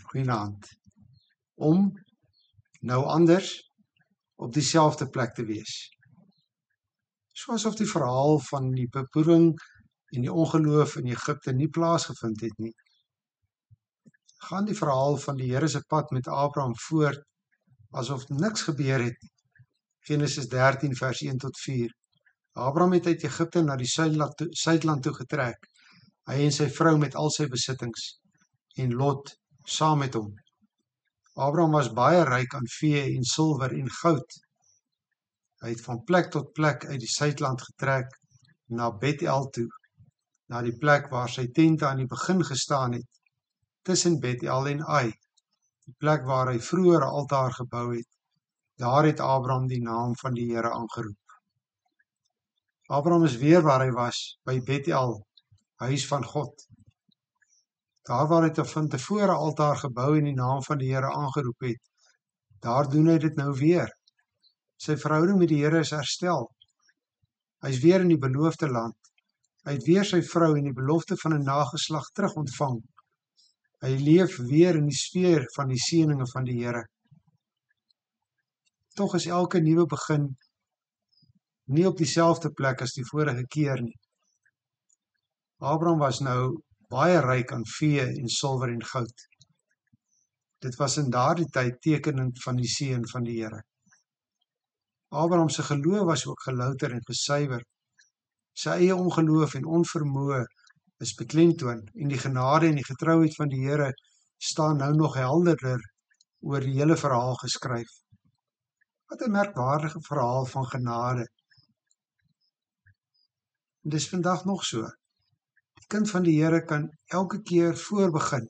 Goeienaand. Om nou anders op dieselfde plek te wees. Soos of die verhaal van die beproewing en die ongeloof in Egipte nie plaasgevind het nie, gaan die verhaal van die Here se pad met Abraham voort asof niks gebeur het nie. Genesis 13 vers 1 tot 4. Abraham het uit Egipte na die suidland toe getrek, hy en sy vrou met al sy besittings, en Lot saam met hom. Abraham was baie ryk aan vee en silwer en goud. Hy het van plek tot plek uit die suidland getrek na Bethel toe, na die plek waar sy tente aan die begin gestaan het, tussen Bethel en Ai, die plek waar hy vroeër 'n altaar gebou het. Daar het Abraham die naam van die Here aangeroep. Abraham is weer waar hy was, by Bethel, huis van God. Daar waar hy van tevore altaar gebou en die naam van die Here aangeroep het, daar doen hy dit nou weer. Sy verhouding met die Here is herstel. Hy is weer in die beloofde land. Hy het weer sy vrou en die belofte van 'n nageslag terug ontvang. Hy leef weer in die sfeer van die seëninge van die Here. Tog is elke nuwe begin nie op dieselfde plek as die vorige keer nie. Abraham was nou baie ryk aan vee en silwer en goud. Dit was in daardie tyd tekenend van die seën van die Here. Abraham se geloof was ook gelouter en gesuiwer. Sy eie ongeloof en onvermoë is beklemtoon en die genade en die getrouheid van die Here staan nou nog helderder oor die hele verhaal geskryf. Wat 'n merkwaardige verhaal van genade. En dis vandag nog so. Die kind van die Here kan elke keer voorbegin.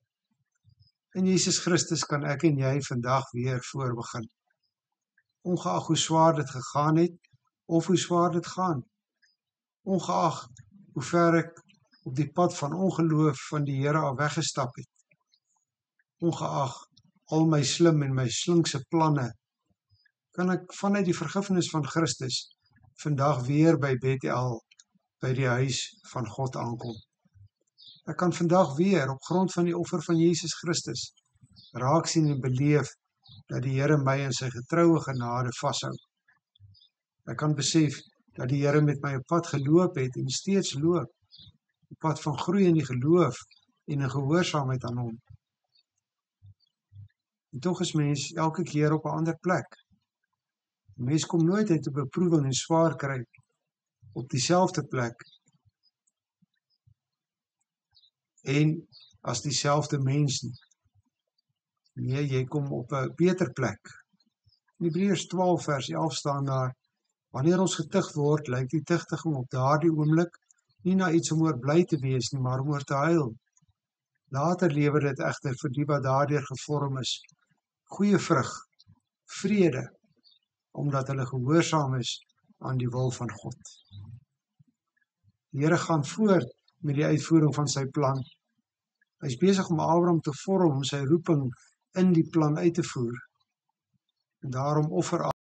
In Jesus Christus kan ek en jy vandag weer voorbegin. Ongeag hoe swaar dit gegaan het, of hoe swaar dit gaan. Ongeag hoe ver ek op die pad van ongeloof van die Here al weggestap het. Ongeag al my slim en my slinkse planne, kan ek vanuit die vergifnis van Christus vandag weer by Bethel, by die huis van God aankom. Ek kan vandag weer op grond van die offer van Jesus Christus raak sien en beleef dat die Here my in sy getroue genade vashou. Ek kan besef dat die Here met my op pad geloop het en steeds loop, op pad van groei in die geloof en in gehoorsaamheid aan hom. En tog is mens elke keer op 'n ander plek. Mens kom nooit uit 'n beproewing en swaar kry op dieselfde plek en as dieselfde mens nie. Nee, jy kom op 'n beter plek. In Hebreërs 12 vers 11 staan daar: wanneer ons getuig word, lyk die tugtiging op daardie oomblik nie na iets om oor bly te wees nie, maar om oor te huil. Later lewer dit egter vir die wat daardeur gevorm is, goeie vrug, vrede, omdat hulle gehoorsaam is aan die wil van God. Die Here gaan voort met die uitvoering van sy plan. Hy is besig om Abraham te vorm om sy roeping in die plan uit te voer. En daarom offer